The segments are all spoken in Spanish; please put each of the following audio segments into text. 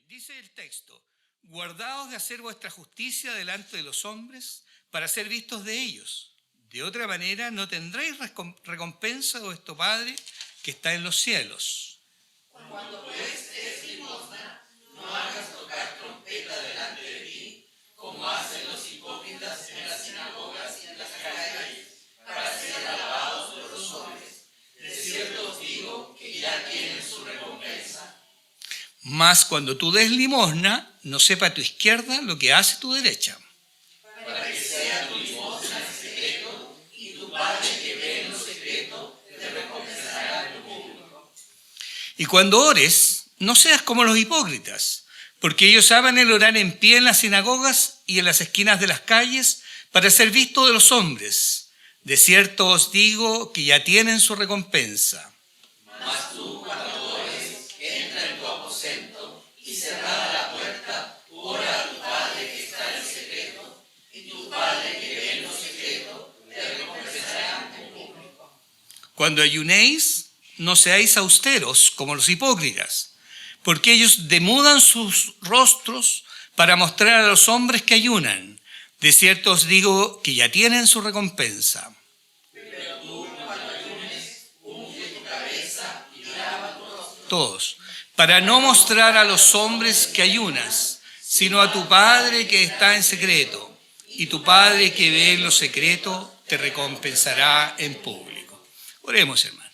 Dice el texto: guardaos de hacer vuestra justicia delante de los hombres para ser vistos de ellos. De otra manera no tendréis recompensa de vuestro Padre que está en los cielos. Cuando pues des limosna, no hagas tocar trompeta delante de ti, como hacen los hipócritas en las sinagogas y en las calles, para ser alabados por los hombres. De cierto os digo que ya tienen su recompensa. Mas cuando tú des limosna, no sepa tu izquierda lo que hace tu derecha. Para que sea tu limosna en secreto, y tu Padre que ve en lo secreto te recompensará en lo público. Y cuando ores, no seas como los hipócritas, porque ellos saben el orar en pie en las sinagogas y en las esquinas de las calles para ser vistos de los hombres. De cierto os digo que ya tienen su recompensa. Mas tú, cuando ores, entra en tu aposento y cerrada la puerta, ora a tu Padre que está en secreto, y tu Padre que ve en lo secreto te recompensará en público. Cuando ayunéis, no seáis austeros como los hipócritas, porque ellos demudan sus rostros para mostrar a los hombres que ayunan. De cierto os digo que ya tienen su recompensa. Pero tú, cuando ayunes, unge tu cabeza y lava tu rostro. Todos, para no mostrar a los hombres que ayunas, sino a tu Padre que está en secreto, y tu Padre que ve en lo secreto te recompensará en público. Oremos, hermano.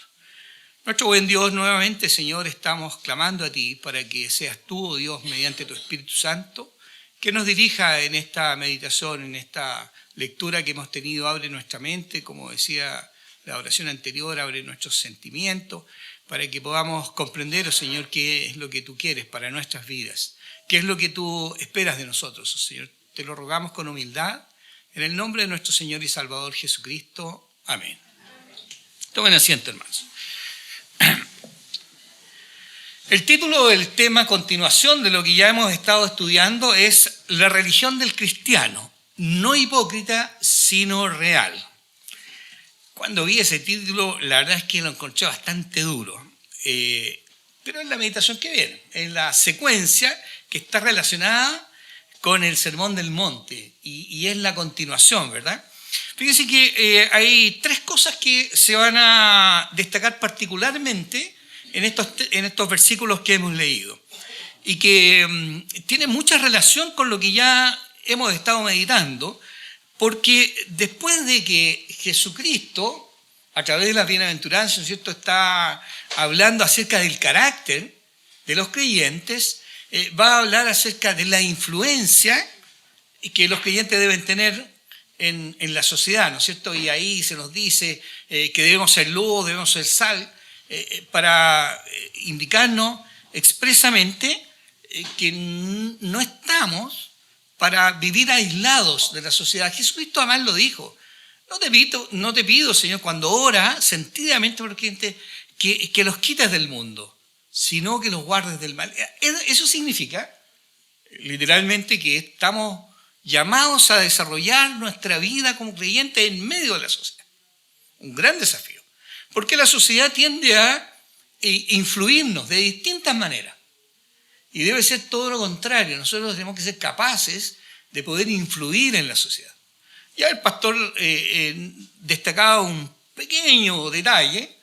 Nuestro buen Dios, nuevamente, Señor, estamos clamando a ti para que seas tú, oh Dios, mediante tu Espíritu Santo, que nos dirija en esta meditación, en esta lectura que hemos tenido. Abre nuestra mente, como decía la oración anterior, abre nuestros sentimientos, para que podamos comprender, oh Señor, qué es lo que tú quieres para nuestras vidas, qué es lo que tú esperas de nosotros, oh Señor. Te lo rogamos con humildad, en el nombre de nuestro Señor y Salvador Jesucristo. Amén. Tomen asiento, hermanos. El título del tema, a continuación de lo que ya hemos estado estudiando, es la religión del cristiano, no hipócrita, sino real. Cuando vi ese título, la verdad es que lo encontré bastante duro, pero es la meditación que viene, es la secuencia que está relacionada con el Sermón del Monte y es la continuación, ¿verdad? Fíjense que hay tres cosas que se van a destacar particularmente en estos versículos que hemos leído y que tienen mucha relación con lo que ya hemos estado meditando, porque después de que Jesucristo, a través de las bienaventuranzas, ¿no es cierto?, está hablando acerca del carácter de los creyentes, va a hablar acerca de la influencia que los creyentes deben tener en la sociedad, ¿no es cierto? Y ahí se nos dice que debemos ser luz, debemos ser sal, para indicarnos expresamente que no estamos para vivir aislados de la sociedad. Jesucristo además lo dijo: no te pido, Señor, cuando ora sentidamente por gente, que los quites del mundo, sino que los guardes del mal. Eso significa literalmente que estamos llamados a desarrollar nuestra vida como creyentes en medio de la sociedad. Un gran desafío, porque la sociedad tiende a influirnos de distintas maneras. Y debe ser todo lo contrario. Nosotros tenemos que ser capaces de poder influir en la sociedad. Ya el pastor destacaba un pequeño detalle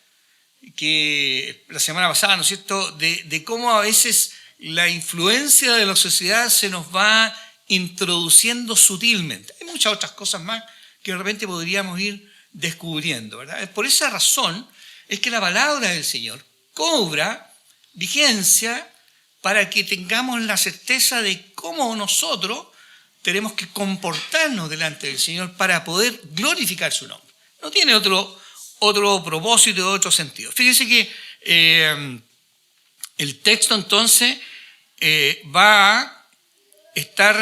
que la semana pasada, ¿no es cierto?, de cómo a veces la influencia de la sociedad se nos va introduciendo sutilmente. Hay muchas otras cosas más que de repente podríamos ir descubriendo, ¿verdad? Por esa razón es que la palabra del Señor cobra vigencia para que tengamos la certeza de cómo nosotros tenemos que comportarnos delante del Señor para poder glorificar su nombre. No tiene otro propósito, otro sentido. Fíjense que el texto entonces va a estar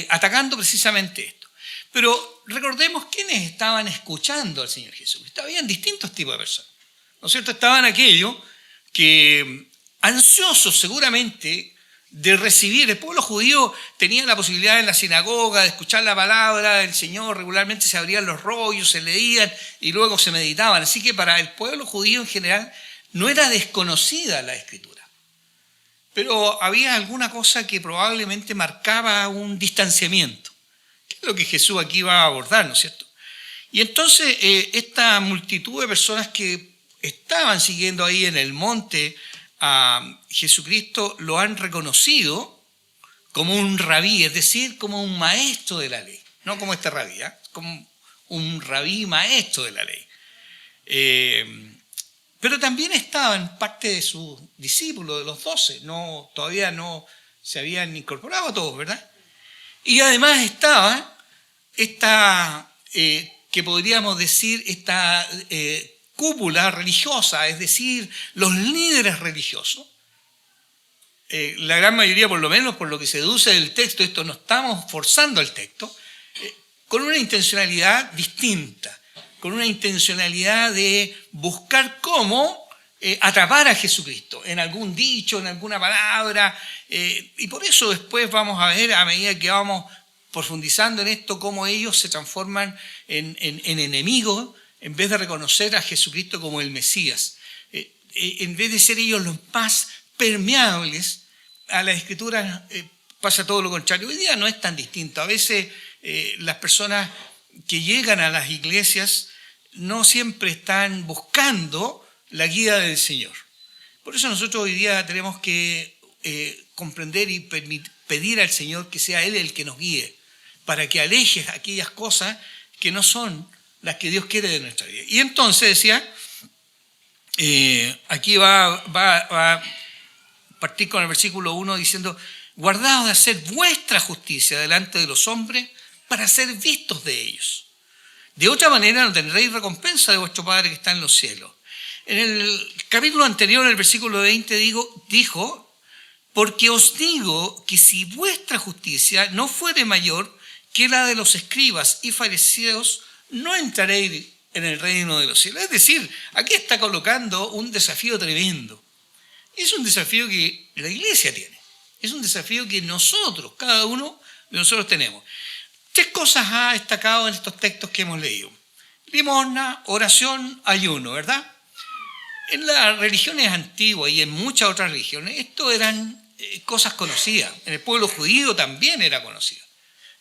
atacando precisamente esto. Pero recordemos quiénes estaban escuchando al Señor Jesucristo. Habían distintos tipos de personas, ¿no es cierto? Estaban aquellos que, ansiosos seguramente de recibir, el pueblo judío tenía la posibilidad en la sinagoga de escuchar la palabra del Señor, regularmente se abrían los rollos, se leían y luego se meditaban. Así que para el pueblo judío en general no era desconocida la Escritura. pero había alguna cosa que probablemente marcaba un distanciamiento, que es lo que Jesús aquí va a abordar, ¿no es cierto? Y entonces esta multitud de personas que estaban siguiendo ahí en el monte a Jesucristo lo han reconocido como un rabí, es decir, como un maestro de la ley, no como este rabí, como un rabí maestro de la ley. Pero también estaban parte de sus discípulos, de los 12, todavía no se habían incorporado a todos, ¿verdad? Y además estaba esta, que podríamos decir, esta cúpula religiosa, es decir, los líderes religiosos. La gran mayoría, por lo menos por lo que se deduce del texto, esto no estamos forzando el texto, con una intencionalidad distinta, con una intencionalidad de buscar cómo atrapar a Jesucristo en algún dicho, en alguna palabra, y por eso después vamos a ver, a medida que vamos profundizando en esto, cómo ellos se transforman en enemigos en vez de reconocer a Jesucristo como el Mesías. En vez de ser ellos los más permeables a la Escritura, pasa todo lo contrario. Hoy día no es tan distinto. A veces las personas que llegan a las iglesias no siempre están buscando la guía del Señor. Por eso nosotros hoy día tenemos que comprender y pedir al Señor que sea Él el que nos guíe, para que aleje aquellas cosas que no son las que Dios quiere de nuestra vida. Y entonces decía, aquí va a partir con el versículo 1 diciendo: guardaos de hacer vuestra justicia delante de los hombres para ser vistos de ellos. De otra manera no tendréis recompensa de vuestro Padre que está en los cielos. En el capítulo anterior, en el versículo 20, dijo: porque os digo que si vuestra justicia no fuere mayor que la de los escribas y fariseos, no entraréis en el reino de los cielos. Es decir, aquí está colocando un desafío tremendo. Es un desafío que la iglesia tiene. Es un desafío que nosotros, cada uno de nosotros tenemos. 3 cosas ha destacado en estos textos que hemos leído: limosna, oración, ayuno, ¿verdad? En las religiones antiguas y en muchas otras religiones, esto eran cosas conocidas. En el pueblo judío también era conocido.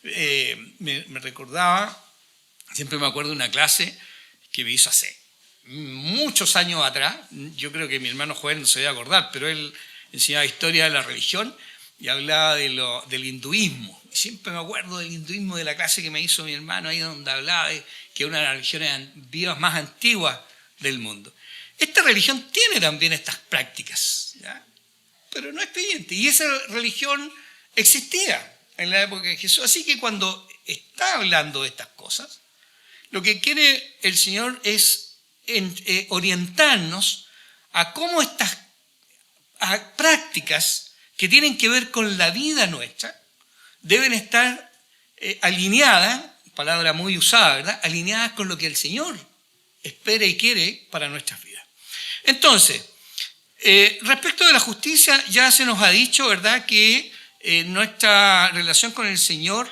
Me recordaba, siempre me acuerdo de una clase que me hizo hace muchos años atrás. Yo creo que mi hermano Joel no se debe acordar, pero él enseñaba historia de la religión y hablaba del hinduismo. Y siempre me acuerdo del hinduismo, de la clase que me hizo mi hermano, ahí donde hablaba de que es una de las religiones vivas más antiguas del mundo. Esta religión tiene también estas prácticas, ¿ya? Pero no es creyente. Y esa religión existía en la época de Jesús. Así que cuando está hablando de estas cosas, lo que quiere el Señor es orientarnos a cómo estas prácticas que tienen que ver con la vida nuestra deben estar alineadas, palabra muy usada, ¿verdad? Alineadas con lo que el Señor espera y quiere para nuestras vidas. Entonces, respecto de la justicia, ya se nos ha dicho, ¿verdad?, que nuestra relación con el Señor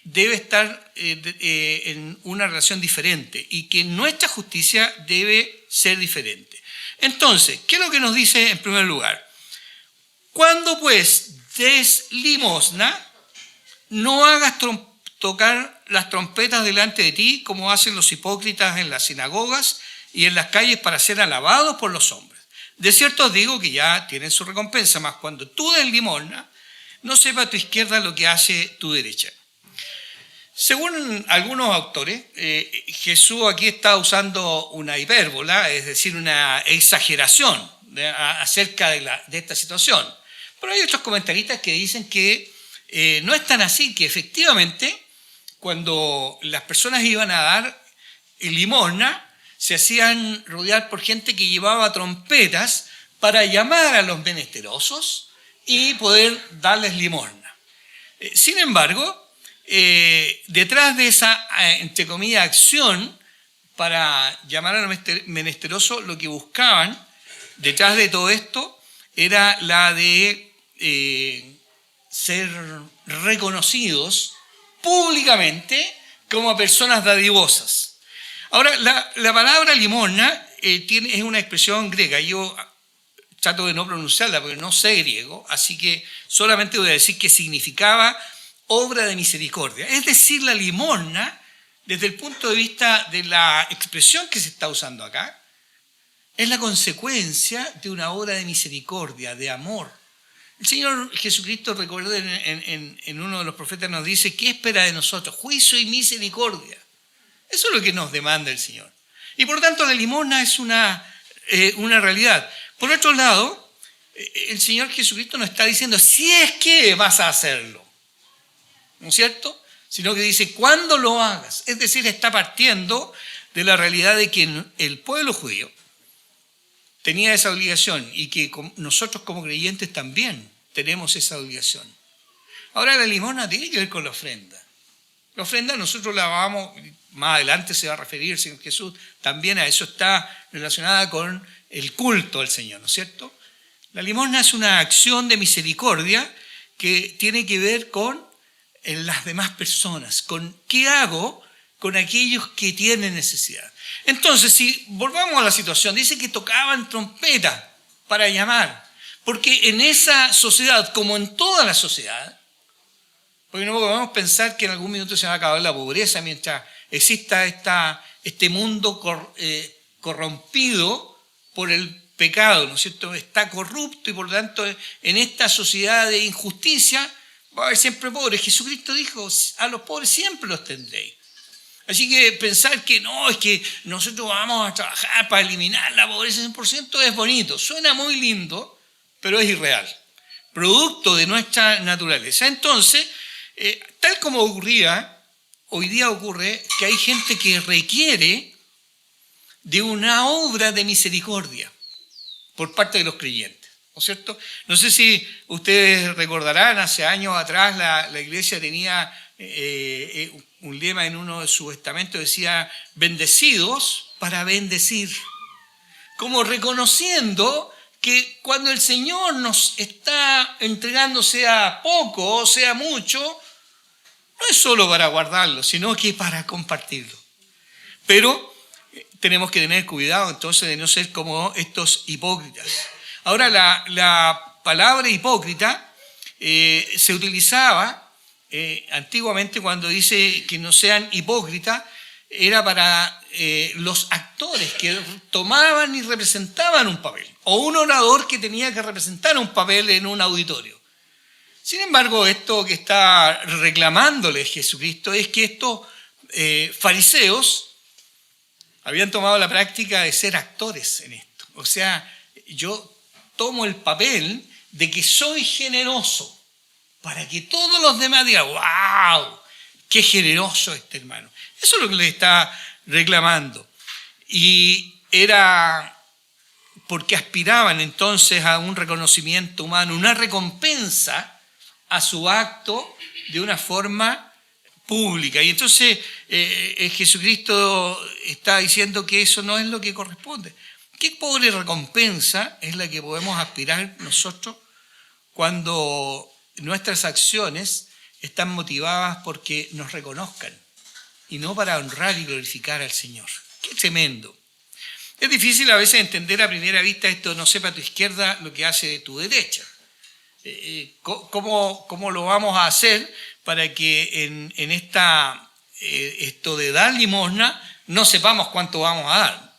debe estar en una relación diferente y que nuestra justicia debe ser diferente. Entonces, ¿qué es lo que nos dice en primer lugar? Cuando pues des limosna, no hagas tocar las trompetas delante de ti, como hacen los hipócritas en las sinagogas y en las calles para ser alabados por los hombres. De cierto os digo que ya tienen su recompensa, mas cuando tú des limosna, no sepa tu izquierda lo que hace tu derecha. Según algunos autores, Jesús aquí está usando una hipérbola, es decir, una exageración acerca de esta situación. Pero hay otros comentaristas que dicen que no es tan así, que efectivamente cuando las personas iban a dar limosna, se hacían rodear por gente que llevaba trompetas para llamar a los menesterosos y poder darles limosna. Sin embargo, detrás de esa, entre comillas, acción para llamar a los menesterosos, lo que buscaban detrás de todo esto era la de ser reconocidos públicamente como personas dadivosas. Ahora, la palabra limosna es una expresión griega. Yo trato de no pronunciarla porque no sé griego, así que solamente voy a decir que significaba obra de misericordia. Es decir, la limosna, desde el punto de vista de la expresión que se está usando acá, es la consecuencia de una obra de misericordia, de amor. El Señor Jesucristo, recuerden, en uno de los profetas nos dice, ¿qué espera de nosotros? Juicio y misericordia. Eso es lo que nos demanda el Señor. Y por lo tanto la limosna es una realidad. Por otro lado, el Señor Jesucristo nos está diciendo, si es que vas a hacerlo, ¿no es cierto? Sino que dice, cuando lo hagas. Es decir, está partiendo de la realidad de que el pueblo judío tenía esa obligación y que nosotros como creyentes también tenemos esa obligación. Ahora la limosna tiene que ver con la ofrenda. La ofrenda nosotros la vamos, más adelante se va a referir el Señor Jesús, también a eso está relacionada con el culto al Señor, ¿no es cierto? La limosna es una acción de misericordia que tiene que ver con las demás personas, con qué hago con aquellos que tienen necesidad. Entonces, si volvamos a la situación, dice que tocaban trompeta para llamar, porque en esa sociedad, como en toda la sociedad, porque no podemos pensar que en algún minuto se va a acabar la pobreza mientras exista este mundo corrompido por el pecado, ¿no es cierto? Está corrupto y por lo tanto en esta sociedad de injusticia va a haber siempre pobres. Jesucristo dijo, a los pobres siempre los tendréis. Así que pensar que no, es que nosotros vamos a trabajar para eliminar la pobreza 100% es bonito, suena muy lindo, pero es irreal, producto de nuestra naturaleza. Entonces, tal como ocurría, hoy día ocurre que hay gente que requiere de una obra de misericordia por parte de los creyentes, ¿no es cierto? No sé si ustedes recordarán, hace años atrás la iglesia tenía un lema en uno de sus estamentos, decía, bendecidos para bendecir, como reconociendo que cuando el Señor nos está entregando, sea poco o sea mucho, no es solo para guardarlo, sino que para compartirlo. Pero tenemos que tener cuidado entonces de no ser como estos hipócritas. Ahora, la palabra hipócrita se utilizaba antiguamente cuando dice que no sean hipócritas, era para los actores que tomaban y representaban un papel, o un orador que tenía que representar un papel en un auditorio. Sin embargo, esto que está reclamándole Jesucristo es que estos fariseos habían tomado la práctica de ser actores en esto. O sea, yo tomo el papel de que soy generoso para que todos los demás digan, ¡wow! ¡Qué generoso este hermano! Eso es lo que le está reclamando. Y era porque aspiraban entonces a un reconocimiento humano, una recompensa a su acto de una forma pública. Y entonces Jesucristo está diciendo que eso no es lo que corresponde. ¿Qué pobre recompensa es la que podemos aspirar nosotros cuando nuestras acciones están motivadas porque nos reconozcan y no para honrar y glorificar al Señor? ¡Qué tremendo! Es difícil a veces entender a primera vista esto, no sepa tu izquierda lo que hace tu derecha. ¿Cómo lo vamos a hacer para que en esto de dar limosna no sepamos cuánto vamos a dar?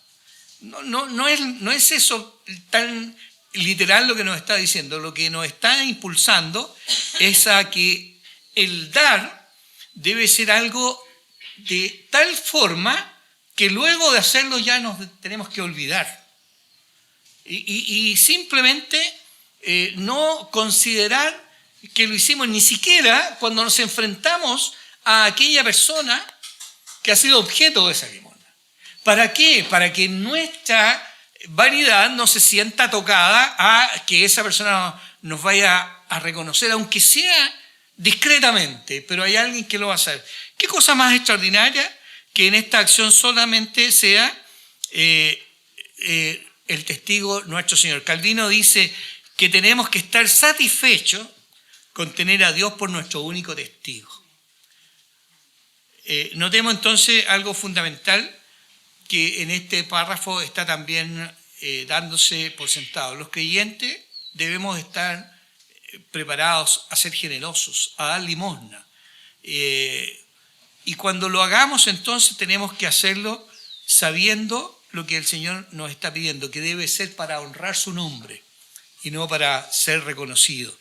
No es eso tan literal lo que nos está diciendo. Lo que nos está impulsando es a que el dar debe ser algo de tal forma que luego de hacerlo ya nos tenemos que olvidar. Y simplemente no considerar que lo hicimos ni siquiera cuando nos enfrentamos a aquella persona que ha sido objeto de esa limosna. ¿Para qué? Para que nuestra vanidad no se sienta tocada a que esa persona nos vaya a reconocer, aunque sea discretamente, pero hay alguien que lo va a hacer. ¿Qué cosa más extraordinaria que en esta acción solamente sea el testigo nuestro Señor? Calvino dice que tenemos que estar satisfechos con tener a Dios por nuestro único testigo. Notemos entonces algo fundamental que en este párrafo está también dándose por sentado. Los creyentes debemos estar preparados a ser generosos, a dar limosna. Y cuando lo hagamos, entonces tenemos que hacerlo sabiendo lo que el Señor nos está pidiendo, que debe ser para honrar su nombre y no para ser reconocido.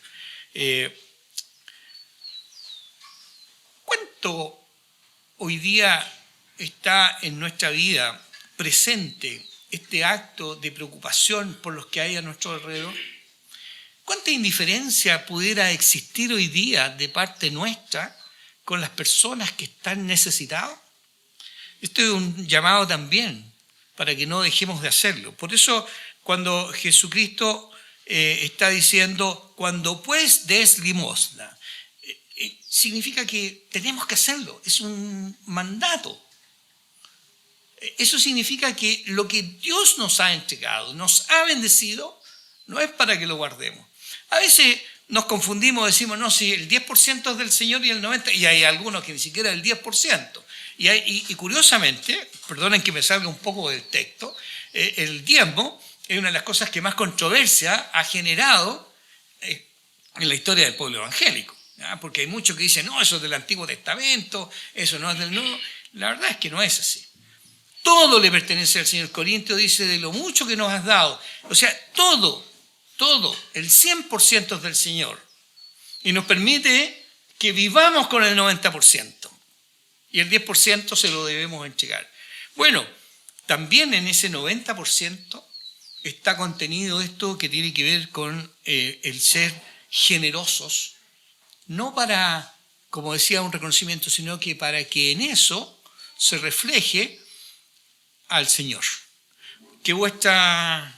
¿Cuánto hoy día está en nuestra vida presente este acto de preocupación por los que hay a nuestro alrededor? ¿Cuánta indiferencia pudiera existir hoy día de parte nuestra con las personas que están necesitadas? Esto es un llamado también para que no dejemos de hacerlo. Por eso, cuando Jesucristo está diciendo, cuando pues des limosna, significa que tenemos que hacerlo, es un mandato. Eso significa que lo que Dios nos ha entregado, nos ha bendecido, no es para que lo guardemos. A veces nos confundimos, decimos, no, si el 10% es del Señor y el 90%, y hay algunos que ni siquiera el 10%. Y curiosamente, perdonen que me salga un poco del texto, el diezmo es una de las cosas que más controversia ha generado en la historia del pueblo evangélico. ¿Ya? Porque hay muchos que dicen, no, eso es del Antiguo Testamento, eso no es del Nuevo. La verdad es que no es así. Todo le pertenece al Señor. Corintios dice, de lo mucho que nos has dado. O sea, todo, el 100% es del Señor. Y nos permite que vivamos con el 90%. Y el 10% se lo debemos entregar. Bueno, también en ese 90% está contenido esto que tiene que ver con el ser generosos. No para, como decía, un reconocimiento, sino que para que en eso se refleje al Señor. Que vuestra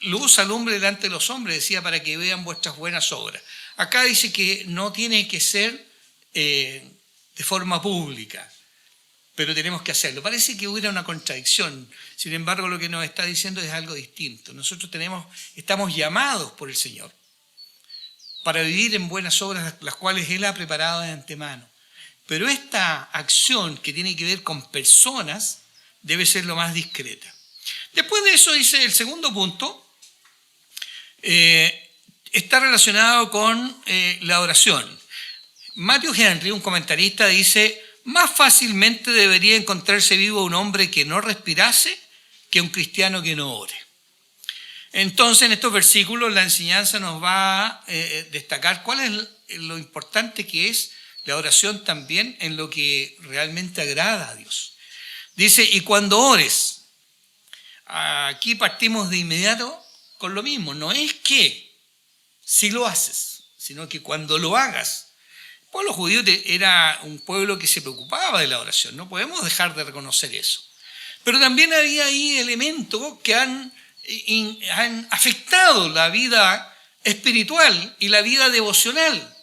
luz alumbre delante de los hombres, decía, para que vean vuestras buenas obras. Acá dice que no tiene que ser de forma pública, pero tenemos que hacerlo. Parece que hubiera una contradicción. Sin embargo, lo que nos está diciendo es algo distinto. Nosotros estamos llamados por el Señor para vivir en buenas obras, las cuales Él ha preparado de antemano. Pero esta acción que tiene que ver con personas debe ser lo más discreta. Después de eso dice el segundo punto, está relacionado con la oración. Matthew Henry, un comentarista, dice, más fácilmente debería encontrarse vivo un hombre que no respirase que un cristiano que no ore. Entonces, en estos versículos la enseñanza nos va a destacar cuál es lo importante que es la oración también en lo que realmente agrada a Dios. Dice, y cuando ores, aquí partimos de inmediato con lo mismo. No es que si lo haces, sino que cuando lo hagas. El pueblo judío era un pueblo que se preocupaba de la oración. No podemos dejar de reconocer eso. Pero también había ahí elementos que han afectado la vida espiritual y la vida devocional.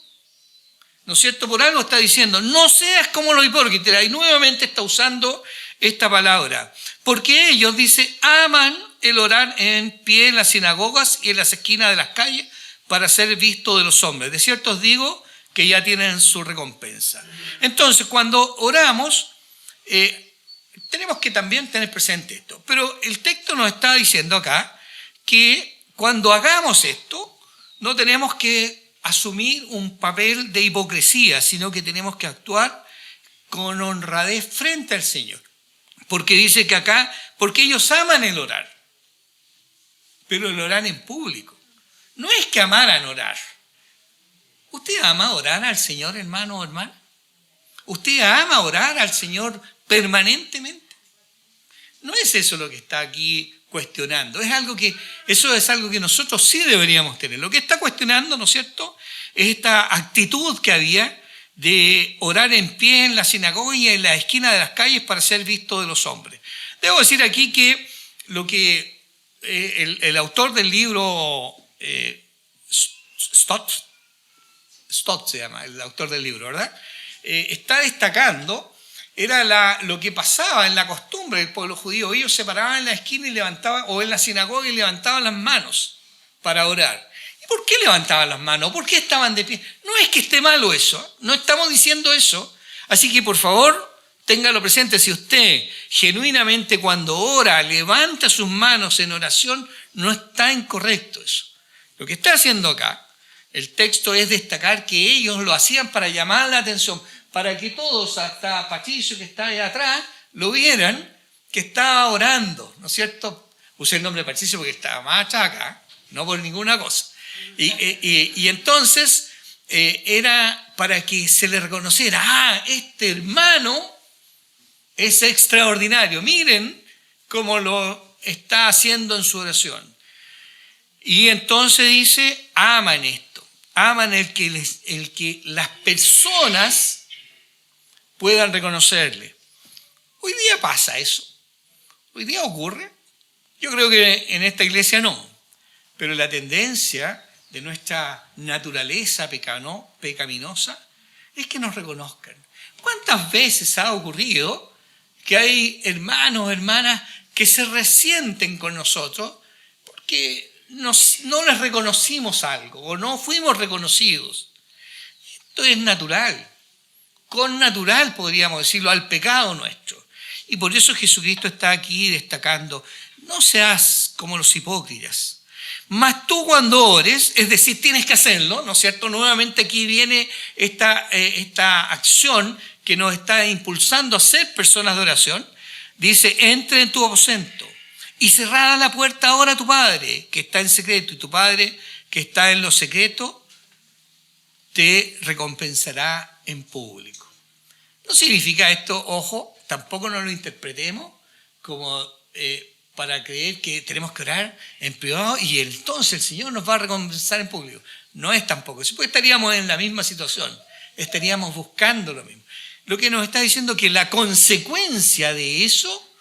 ¿No es cierto? Por algo está diciendo, no seas como los hipócritas. Y nuevamente está usando esta palabra. Porque ellos, dice, aman el orar en pie en las sinagogas y en las esquinas de las calles para ser visto de los hombres. De cierto os digo que ya tienen su recompensa. Entonces, cuando oramos, tenemos que también tener presente esto. Pero el texto nos está diciendo acá que cuando hagamos esto, no tenemos que asumir un papel de hipocresía, sino que tenemos que actuar con honradez frente al Señor. Porque dice que acá, porque ellos aman el orar, pero el orar en público. No es que amaran orar. ¿Usted ama orar al Señor, hermano o hermana? ¿Usted ama orar al Señor permanentemente? No es eso lo que está aquí cuestionando. Eso es algo que nosotros sí deberíamos tener. Lo que está cuestionando, ¿no es cierto?, es esta actitud que había de orar en pie en la sinagoga y en la esquina de las calles para ser visto de los hombres. Debo decir aquí que lo que el autor del libro, Stott se llama, el autor del libro, ¿verdad?, está destacando, era lo que pasaba en la costumbre del pueblo judío. Ellos se paraban en la esquina y levantaban, o en la sinagoga y levantaban las manos para orar. ¿Y por qué levantaban las manos? ¿Por qué estaban de pie? No es que esté malo eso, no estamos diciendo eso. Así que, por favor, téngalo presente, si usted genuinamente cuando ora levanta sus manos en oración, no está incorrecto eso. Lo que está haciendo acá, el texto es destacar que ellos lo hacían para llamar la atención, para que todos, hasta Patricio que está ahí atrás, lo vieran que estaba orando, ¿no es cierto? Usé el nombre de Patricio porque estaba más atrás acá, no por ninguna cosa. Y entonces era para que se le reconociera, este hermano es extraordinario, miren cómo lo está haciendo en su oración. Y entonces dice, aman esto, aman el que las personas puedan reconocerle. Hoy día pasa eso, hoy día ocurre. Yo creo que en esta iglesia no, pero la tendencia de nuestra naturaleza pecaminosa es que nos reconozcan. ¿Cuántas veces ha ocurrido que hay hermanos o hermanas que se resienten con nosotros porque no les reconocimos algo o no fuimos reconocidos? Esto es natural, connatural podríamos decirlo, al pecado nuestro. Y por eso Jesucristo está aquí destacando, no seas como los hipócritas. Mas tú cuando ores, es decir, tienes que hacerlo, ¿no es cierto? Nuevamente aquí viene esta acción que nos está impulsando a ser personas de oración. Dice, entra en tu aposento y cerrada la puerta ahora a tu Padre que está en secreto, y tu Padre que está en lo secreto te recompensará en público. No significa esto, ojo, tampoco nos lo interpretemos como para creer que tenemos que orar en privado y entonces el Señor nos va a recompensar en público. No es tampoco eso, porque estaríamos en la misma situación, estaríamos buscando lo mismo. Lo que nos está diciendo que la consecuencia de eso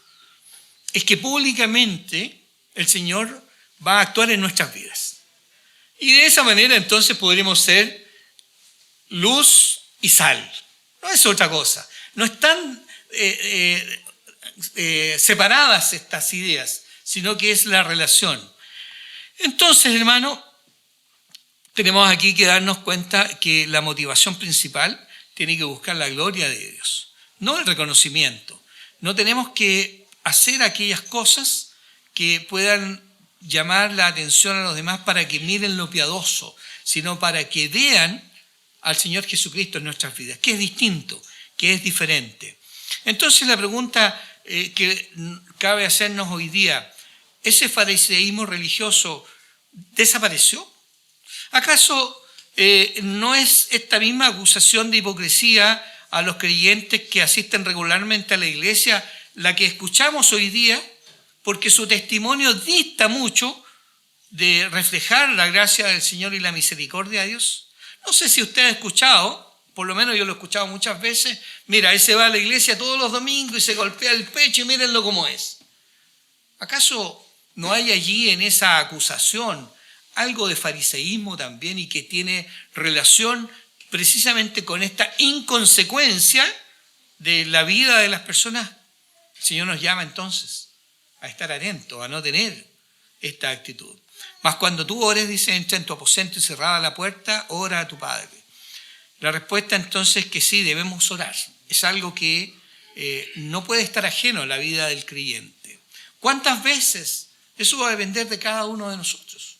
es que públicamente el Señor va a actuar en nuestras vidas. Y de esa manera entonces podremos ser luz y sal. No es otra cosa. No están separadas estas ideas, sino que es la relación. Entonces, hermano, tenemos aquí que darnos cuenta que la motivación principal tiene que buscar la gloria de Dios, no el reconocimiento. No tenemos que hacer aquellas cosas que puedan llamar la atención a los demás para que miren lo piadoso, sino para que vean al Señor Jesucristo en nuestras vidas, que es distinto, que es diferente. Entonces la pregunta que cabe hacernos hoy día, ¿ese fariseísmo religioso desapareció? ¿Acaso no es esta misma acusación de hipocresía a los creyentes que asisten regularmente a la iglesia la que escuchamos hoy día? Porque su testimonio dista mucho de reflejar la gracia del Señor y la misericordia de Dios. No sé si usted ha escuchado, por lo menos yo lo he escuchado muchas veces, mira, él se va a la iglesia todos los domingos y se golpea el pecho y mírenlo cómo es. ¿Acaso no hay allí en esa acusación algo de fariseísmo también y que tiene relación precisamente con esta inconsecuencia de la vida de las personas? El Señor nos llama entonces a estar atentos, a no tener esta actitud. Mas cuando tú ores, dice, entra en tu aposento y cerrada la puerta, ora a tu Padre. La respuesta entonces es que sí, debemos orar. Es algo que no puede estar ajeno a la vida del creyente. ¿Cuántas veces? Eso va a depender de cada uno de nosotros.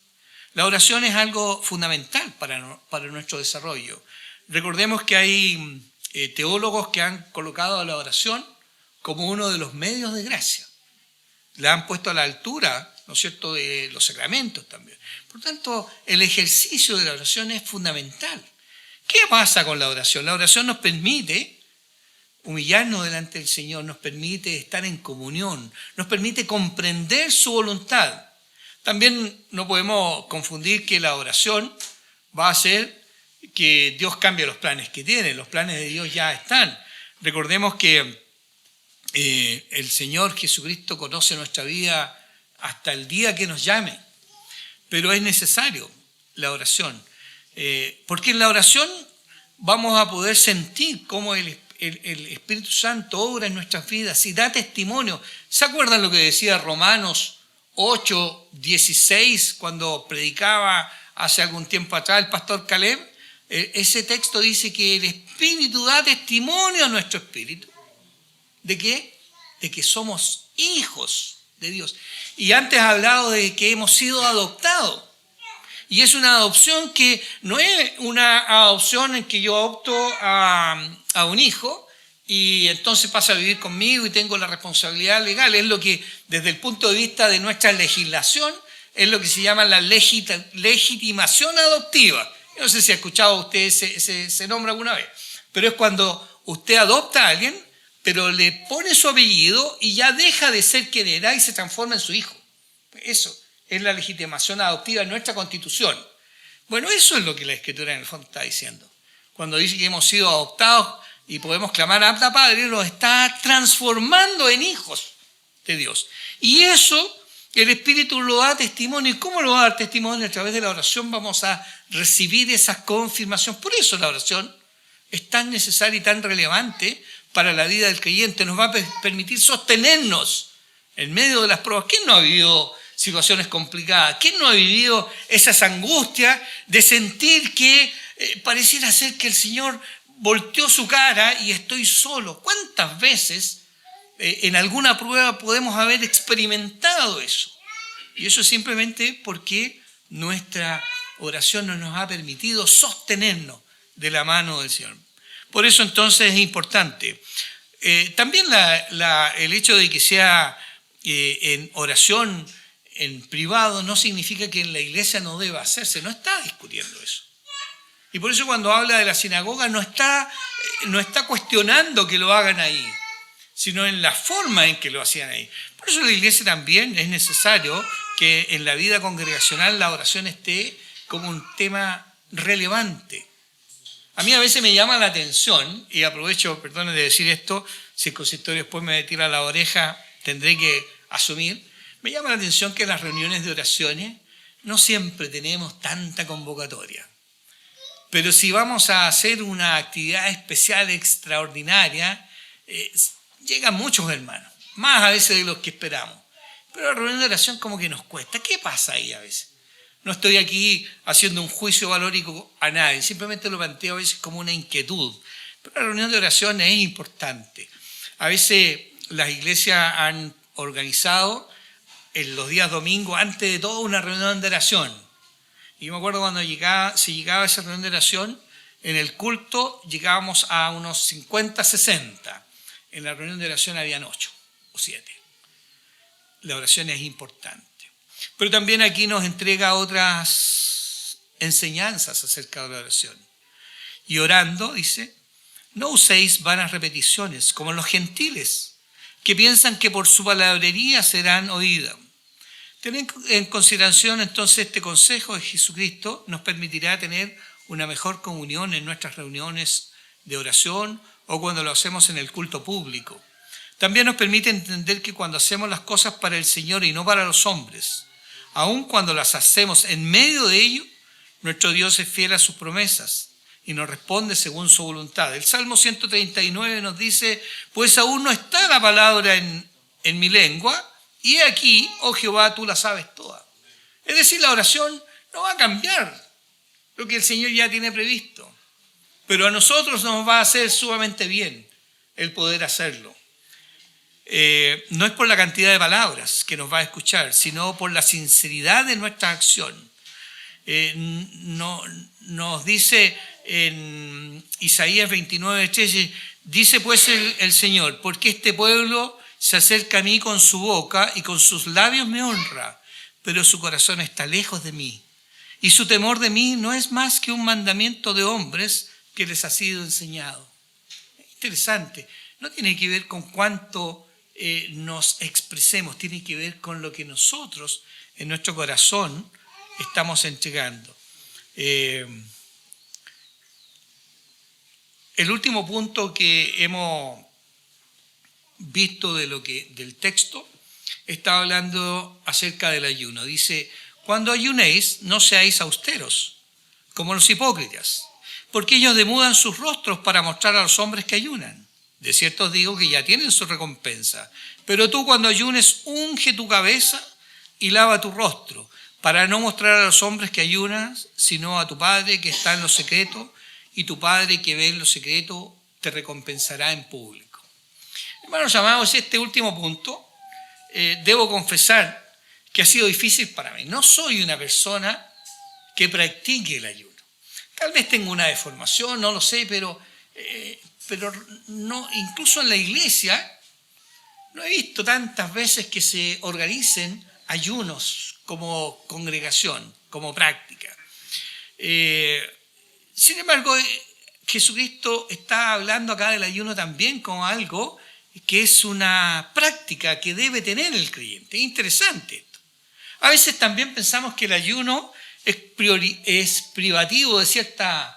La oración es algo fundamental para nuestro desarrollo. Recordemos que hay teólogos que han colocado a la oración como uno de los medios de gracia. La han puesto a la altura, ¿no es cierto?, de los sacramentos también. Por tanto, el ejercicio de la oración es fundamental. ¿Qué pasa con la oración? La oración nos permite humillarnos delante del Señor, nos permite estar en comunión, nos permite comprender su voluntad. También no podemos confundir que la oración va a hacer que Dios cambie los planes que tiene. Los planes de Dios ya están. Recordemos que el Señor Jesucristo conoce nuestra vida hasta el día que nos llame, pero es necesario la oración, porque en la oración vamos a poder sentir cómo el Espíritu Santo obra en nuestras vidas y da testimonio. ¿Se acuerdan lo que decía Romanos 8:16 cuando predicaba hace algún tiempo atrás el pastor Caleb? Ese texto dice que el Espíritu da testimonio a nuestro espíritu ¿De qué? De que somos hijos de Dios. Y antes he hablado de que hemos sido adoptados. Y es una adopción que no es una adopción en que yo adopto a un hijo y entonces pasa a vivir conmigo y tengo la responsabilidad legal. Es lo que, desde el punto de vista de nuestra legislación, es lo que se llama la legitimación adoptiva. Yo no sé si ha escuchado usted ese nombre alguna vez, pero es cuando usted adopta a alguien, pero le pone su apellido y ya deja de ser quien era y se transforma en su hijo. Eso es la legitimación adoptiva en nuestra Constitución. Bueno, eso es lo que la Escritura en el fondo está diciendo. Cuando dice que hemos sido adoptados y podemos clamar a Abba Padre, lo está transformando en hijos de Dios. Y eso el Espíritu lo da testimonio. ¿Y cómo lo va a dar testimonio? A través de la oración vamos a recibir esa confirmación. Por eso la oración es tan necesaria y tan relevante para la vida del creyente. Nos va a permitir sostenernos en medio de las pruebas. ¿Quién no ha vivido situaciones complicadas? ¿Quién no ha vivido esas angustias de sentir que pareciera ser que el Señor volteó su cara y estoy solo? ¿Cuántas veces en alguna prueba podemos haber experimentado eso? Y eso es simplemente porque nuestra oración no nos ha permitido sostenernos de la mano del Señor. Por eso entonces es importante. También el hecho de que sea en oración en privado no significa que en la iglesia no deba hacerse, no está discutiendo eso. Y por eso cuando habla de la sinagoga no está cuestionando que lo hagan ahí, sino en la forma en que lo hacían ahí. Por eso en la iglesia también es necesario que en la vida congregacional la oración esté como un tema relevante. A mí a veces me llama la atención, y aprovecho, perdón de decir esto, si el consistorio después me tira la oreja, tendré que asumir. Me llama la atención que en las reuniones de oraciones no siempre tenemos tanta convocatoria. Pero si vamos a hacer una actividad especial, extraordinaria, llegan muchos hermanos, más a veces de los que esperamos. Pero la reunión de oración como que nos cuesta. ¿Qué pasa ahí a veces? No estoy aquí haciendo un juicio valórico a nadie, simplemente lo planteo a veces como una inquietud. Pero la reunión de oración es importante. A veces las iglesias han organizado en los días domingos, antes de todo, una reunión de oración. Y yo me acuerdo cuando se llegaba a esa reunión de oración, en el culto llegábamos a unos 50, 60. En la reunión de oración habían 8 o 7. La oración es importante. Pero también aquí nos entrega otras enseñanzas acerca de la oración. Y orando, dice, no uséis vanas repeticiones como los gentiles, que piensan que por su palabrería serán oídas. Tener en consideración entonces este consejo de Jesucristo nos permitirá tener una mejor comunión en nuestras reuniones de oración o cuando lo hacemos en el culto público. También nos permite entender que cuando hacemos las cosas para el Señor y no para los hombres, aun cuando las hacemos en medio de ello, nuestro Dios es fiel a sus promesas y nos responde según su voluntad. El Salmo 139 nos dice, pues aún no está la palabra en mi lengua, y aquí, oh Jehová, tú la sabes toda. Es decir, la oración no va a cambiar lo que el Señor ya tiene previsto, pero a nosotros nos va a hacer sumamente bien el poder hacerlo. No es por la cantidad de palabras que nos va a escuchar, sino por la sinceridad de nuestra acción. Nos dice en Isaías 29:13, dice pues el Señor, porque este pueblo se acerca a mí con su boca y con sus labios me honra, pero su corazón está lejos de mí. Y su temor de mí no es más que un mandamiento de hombres que les ha sido enseñado. Interesante. No tiene que ver con cuánto nos expresemos, tiene que ver con lo que nosotros en nuestro corazón estamos entregando. El último punto que hemos visto del texto está hablando acerca del ayuno. Dice, cuando ayunéis no seáis austeros, como los hipócritas, porque ellos demudan sus rostros para mostrar a los hombres que ayunan. De cierto os digo que ya tienen su recompensa. Pero tú cuando ayunes, unge tu cabeza y lava tu rostro, para no mostrar a los hombres que ayunas, sino a tu Padre que está en lo secreto, y tu Padre que ve en lo secreto te recompensará en público. Hermanos amados, este último punto, debo confesar que ha sido difícil para mí. No soy una persona que practique el ayuno. Tal vez tengo una deformación, no lo sé, pero no, incluso en la iglesia no he visto tantas veces que se organicen ayunos como congregación, como práctica. Sin embargo, Jesucristo está hablando acá del ayuno también como algo que es una práctica que debe tener el creyente. Es interesante esto. A veces también pensamos que el ayuno es privativo de ciertas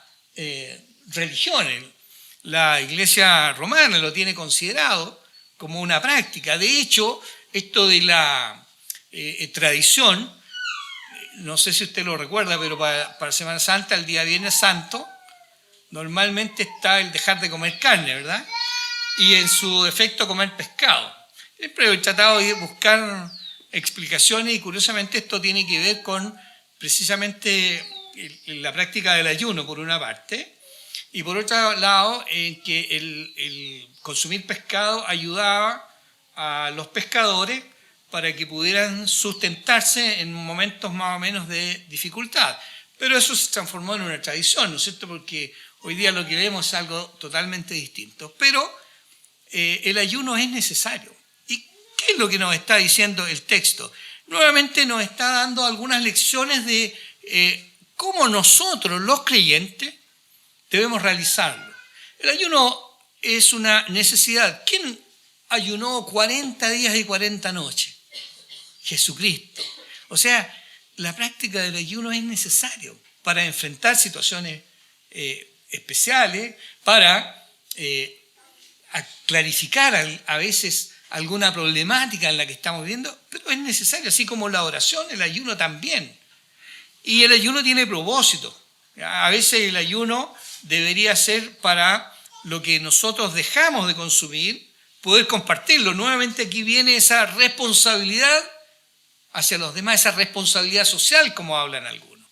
religiones. La Iglesia romana lo tiene considerado como una práctica. De hecho, esto de la tradición, no sé si usted lo recuerda, pero para Semana Santa, el día Viernes Santo, normalmente está el dejar de comer carne, ¿verdad? Y en su defecto comer pescado. Siempre he tratado de buscar explicaciones y curiosamente esto tiene que ver con precisamente la práctica del ayuno, por una parte, y por otro lado, en que el consumir pescado ayudaba a los pescadores para que pudieran sustentarse en momentos más o menos de dificultad. Pero eso se transformó en una tradición, ¿no es cierto? Porque hoy día lo que vemos es algo totalmente distinto. Pero el ayuno es necesario. ¿Y qué es lo que nos está diciendo el texto? Nuevamente nos está dando algunas lecciones de cómo nosotros, los creyentes, debemos realizarlo. El ayuno es una necesidad. ¿Quién ayunó 40 días y 40 noches? Jesucristo. O sea, la práctica del ayuno es necesario para enfrentar situaciones especiales, para clarificar a veces alguna problemática en la que estamos viviendo, pero es necesario, así como la oración, el ayuno también. Y el ayuno tiene propósito. A veces el ayuno debería ser para lo que nosotros dejamos de consumir, poder compartirlo. Nuevamente aquí viene esa responsabilidad hacia los demás, esa responsabilidad social, como hablan algunos.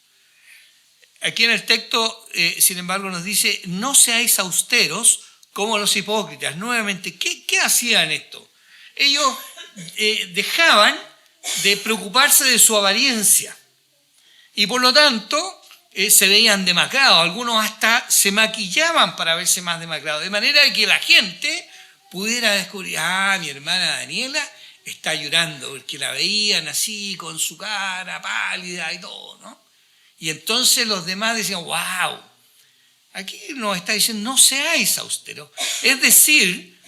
Aquí en el texto, sin embargo, nos dice, no seáis austeros como los hipócritas. Nuevamente, ¿qué hacían esto? Ellos dejaban de preocuparse de su apariencia y por lo tanto se veían demacrados. Algunos hasta se maquillaban para verse más demacrados, de manera que la gente pudiera descubrir, mi hermana Daniela está llorando, porque la veían así, con su cara pálida y todo, ¿no? Y entonces los demás decían, wow, aquí nos está diciendo, no seáis austeros. Es decir,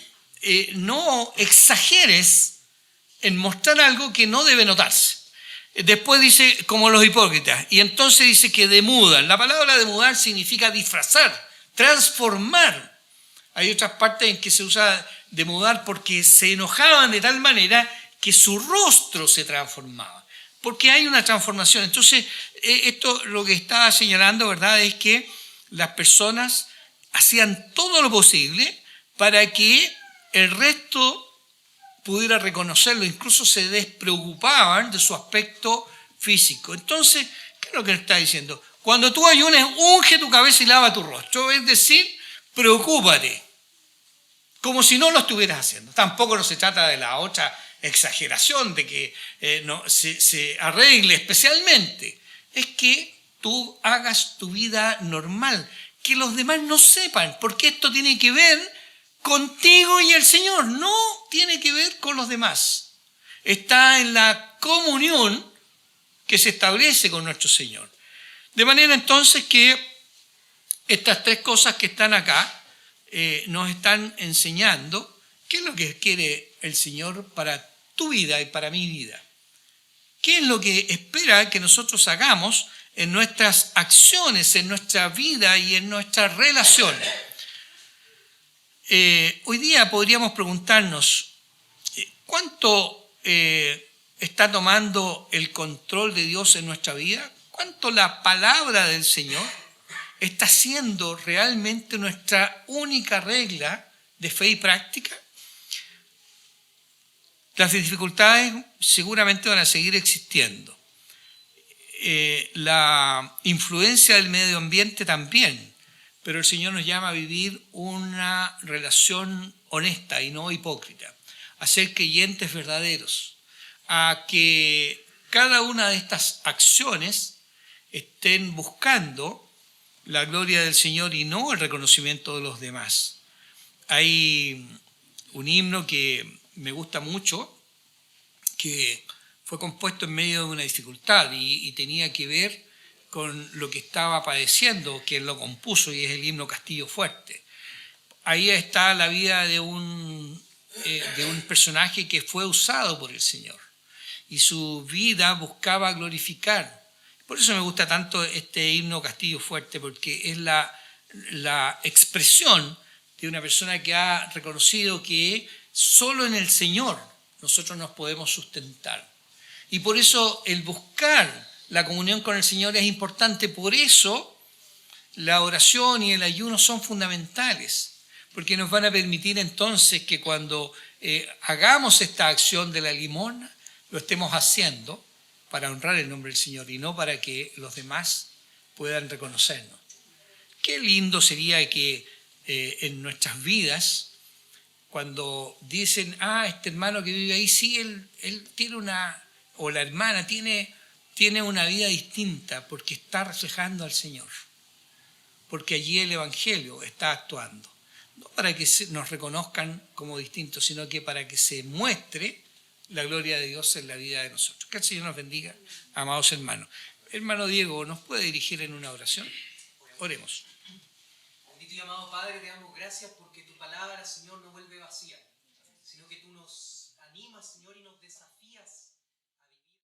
no exageres en mostrar algo que no debe notarse. Después dice, como los hipócritas, y entonces dice que demudan. La palabra demudar significa disfrazar, transformar. Hay otras partes en que se usa demudar porque se enojaban de tal manera que su rostro se transformaba. Porque hay una transformación. Entonces, esto lo que está señalando, ¿verdad?, es que las personas hacían todo lo posible para que el resto pudiera reconocerlo, incluso se despreocupaban de su aspecto físico. Entonces, ¿qué es lo que está diciendo? Cuando tú ayunes, unge tu cabeza y lava tu rostro, es decir, preocúpate, como si no lo estuvieras haciendo. Tampoco no se trata de la otra exageración de que se arregle especialmente. Es que tú hagas tu vida normal, que los demás no sepan, porque esto tiene que ver contigo y el Señor, no tiene que ver con los demás. Está en la comunión que se establece con nuestro Señor. De manera entonces que estas tres cosas que están acá nos están enseñando qué es lo que quiere el Señor para tu vida y para mi vida. ¿Qué es lo que espera que nosotros hagamos en nuestras acciones, en nuestra vida y en nuestras relaciones? Hoy día podríamos preguntarnos, ¿cuánto está tomando el control de Dios en nuestra vida? ¿Cuánto la palabra del Señor está siendo realmente nuestra única regla de fe y práctica? Las dificultades seguramente van a seguir existiendo. La influencia del medio ambiente también, pero el Señor nos llama a vivir una relación honesta y no hipócrita, a ser creyentes verdaderos, a que cada una de estas acciones estén buscando la gloria del Señor y no el reconocimiento de los demás. Hay un himno que me gusta mucho, que fue compuesto en medio de una dificultad y tenía que ver con lo que estaba padeciendo quien lo compuso, y es el himno Castillo Fuerte. Ahí está la vida de un personaje que fue usado por el Señor y su vida buscaba glorificar. Por eso me gusta tanto este himno Castillo Fuerte, porque es la expresión de una persona que ha reconocido que solo en el Señor nosotros nos podemos sustentar. Y por eso el buscar la comunión con el Señor es importante. Por eso la oración y el ayuno son fundamentales, porque nos van a permitir entonces que cuando hagamos esta acción de la limosna, lo estemos haciendo para honrar el nombre del Señor y no para que los demás puedan reconocernos. Qué lindo sería que en nuestras vidas, cuando dicen, este hermano que vive ahí, sí, él tiene o la hermana tiene una vida distinta porque está reflejando al Señor, porque allí el Evangelio está actuando. No para que nos reconozcan como distintos, sino que para que se muestre la gloria de Dios en la vida de nosotros. Que el Señor nos bendiga, amados hermanos. Hermano Diego, ¿nos puede dirigir en una oración? Oremos. Bendito y amado Padre, te damos gracias porque tu palabra, Señor, no vuelve vacía, sino que tú nos animas, Señor, y nos desafías.